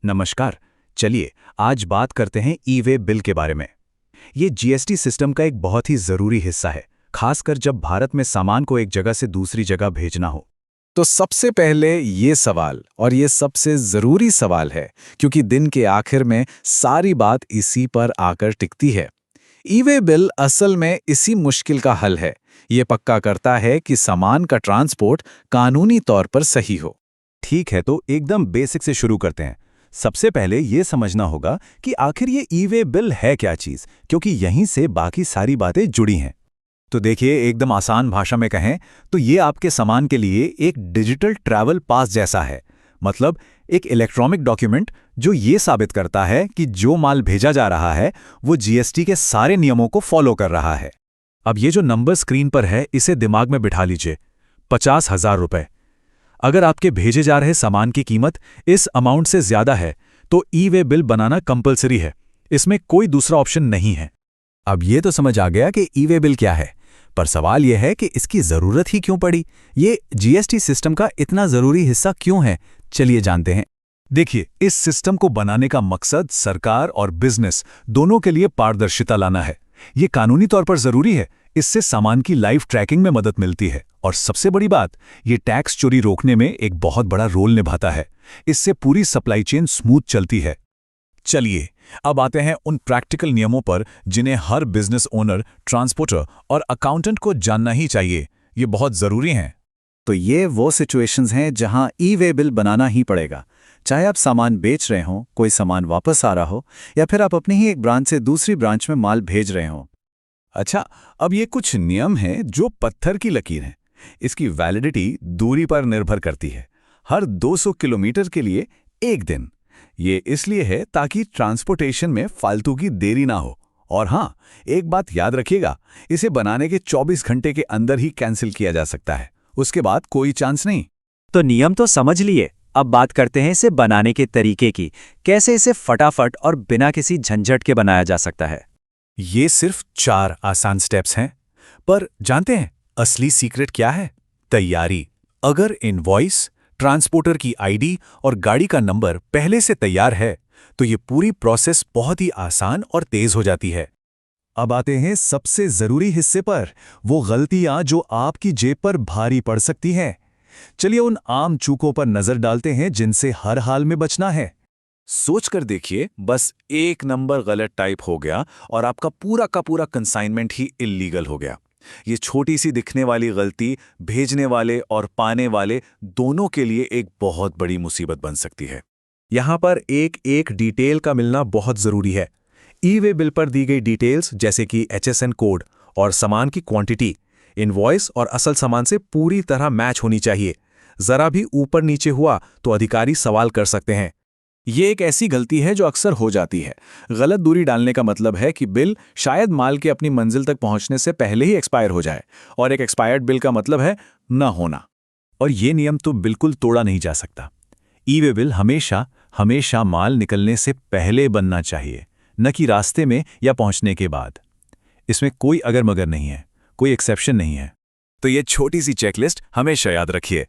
नमस्कार। चलिए आज बात करते हैं ई-वे बिल के बारे में। ये जीएसटी सिस्टम का एक बहुत ही ज़रूरी हिस्सा है, खासकर जब भारत में सामान को एक जगह से दूसरी जगह भेजना हो। तो सबसे पहले ये सवाल, और ये सबसे ज़रूरी सवाल है क्योंकि दिन के आखिर में सारी बात इसी पर आकर टिकती है। ई-वे बिल असल में इसी मुश्किल का हल है। ये पक्का करता है कि सामान का ट्रांसपोर्ट कानूनी तौर पर सही हो। ठीक है, तो एकदम बेसिक से शुरू करते हैं। सबसे पहले ये समझना होगा कि आखिर ये ई-वे बिल है क्या चीज़, क्योंकि यहीं से बाकी सारी बातें जुड़ी हैं। तो देखिए, एकदम आसान भाषा में कहें तो ये आपके सामान के लिए एक डिजिटल ट्रैवल पास जैसा है। मतलब एक इलेक्ट्रॉनिक डॉक्यूमेंट जो ये साबित करता है कि जो माल भेजा जा रहा है वो जीएसटी के सारे नियमों को फॉलो कर रहा है। अब ये जो नंबर स्क्रीन पर है, इसे दिमाग में बिठा लीजिए। 50,000 रुपए। अगर आपके भेजे जा रहे सामान की कीमत इस अमाउंट से ज्यादा है तो ई-वे बिल बनाना कंपलसरी है। इसमें कोई दूसरा ऑप्शन नहीं है। अब ये तो समझ आ गया कि ई-वे बिल क्या है, पर सवाल यह है कि इसकी जरूरत ही क्यों पड़ी। ये जीएसटी सिस्टम का इतना जरूरी हिस्सा क्यों है, चलिए जानते हैं। देखिए, इस सिस्टम को बनाने का मकसद सरकार और बिजनेस दोनों के लिए पारदर्शिता लाना है। ये कानूनी तौर पर जरूरी है। इससे सामान की लाइव ट्रैकिंग में मदद मिलती है, और सबसे बड़ी बात, ये टैक्स चोरी रोकने में एक बहुत बड़ा रोल निभाता है। इससे पूरी सप्लाई चेन स्मूथ चलती है। चलिए अब आते हैं उन प्रैक्टिकल नियमों पर जिन्हें हर बिजनेस ओनर, ट्रांसपोर्टर और अकाउंटेंट को जानना ही चाहिए। ये बहुत जरूरी हैं। तो ये वो सिचुएशंस हैं जहां ई-वे बिल बनाना ही पड़ेगा। चाहे आप सामान बेच रहे हों, कोई सामान वापस आ रहा हो, या फिर आप अपनी ही एक ब्रांच से दूसरी ब्रांच में माल भेज रहे हों। अच्छा, अब ये कुछ नियम हैं जो पत्थर की लकीर हैं। इसकी वैलिडिटी दूरी पर निर्भर करती है। हर 200 किलोमीटर के लिए एक दिन। ये इसलिए है ताकि ट्रांसपोर्टेशन में फालतू की देरी ना हो। और हाँ, एक बात याद रखिएगा, इसे बनाने के 24 घंटे के अंदर ही कैंसिल किया जा सकता है। उसके बाद कोई चांस नहीं। तो नियम तो समझ लिए, अब बात करते हैं इसे बनाने के तरीके की। कैसे इसे फटाफट और बिना किसी झंझट के बनाया जा सकता है। ये सिर्फ 4 आसान स्टेप्स हैं, पर जानते हैं असली सीक्रेट क्या है? तैयारी। अगर इनवॉइस, ट्रांसपोर्टर की आईडी और गाड़ी का नंबर पहले से तैयार है तो ये पूरी प्रोसेस बहुत ही आसान और तेज हो जाती है। अब आते हैं सबसे जरूरी हिस्से पर, वो गलतियां जो आपकी जेब पर भारी पड़ सकती हैं। चलिए उन आम चूकों पर नजर डालते हैं जिनसे हर हाल में बचना है। सोच कर देखिए, बस एक नंबर गलत टाइप हो गया और आपका पूरा का पूरा कंसाइनमेंट ही इल्लीगल हो गया। ये छोटी सी दिखने वाली गलती भेजने वाले और पाने वाले दोनों के लिए एक बहुत बड़ी मुसीबत बन सकती है। यहाँ पर एक एक डिटेल का मिलना बहुत जरूरी है। ई-वे बिल पर दी गई डिटेल्स जैसे कि HSN कोड और सामान की क्वांटिटी, इनवॉइस और असल सामान से पूरी तरह मैच होनी चाहिए। जरा भी ऊपर नीचे हुआ तो अधिकारी सवाल कर सकते हैं। ये एक ऐसी गलती है जो अक्सर हो जाती है। गलत दूरी डालने का मतलब है कि बिल शायद माल के अपनी मंजिल तक पहुंचने से पहले ही एक्सपायर हो जाए, और एक एक्सपायर्ड बिल का मतलब है न होना। और ये नियम तो बिल्कुल तोड़ा नहीं जा सकता। ई-वे बिल हमेशा हमेशा माल निकलने से पहले बनना चाहिए, न कि रास्ते में या पहुंचने के बाद। इसमें कोई अगर मगर नहीं है, कोई एक्सेप्शन नहीं है। तो ये छोटी सी चेकलिस्ट हमेशा याद रखिए।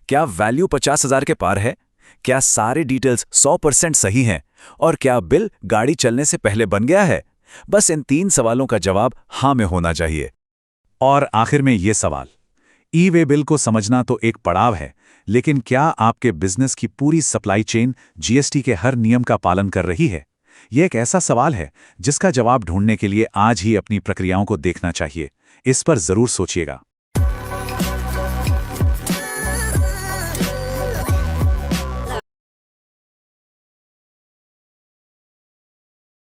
क्या वैल्यू 50,000 के पार है? क्या सारे डिटेल्स 100% सही हैं? और क्या बिल गाड़ी चलने से पहले बन गया है? बस इन 3 सवालों का जवाब हाँ में होना चाहिए। और आखिर में ये सवाल, ई-वे बिल को समझना तो एक पड़ाव है, लेकिन क्या आपके बिजनेस की पूरी सप्लाई चेन जीएसटी के हर नियम का पालन कर रही है? यह एक ऐसा सवाल है जिसका जवाब ढूंढने के लिए आज ही अपनी प्रक्रियाओं को देखना चाहिए। इस पर जरूर सोचिएगा।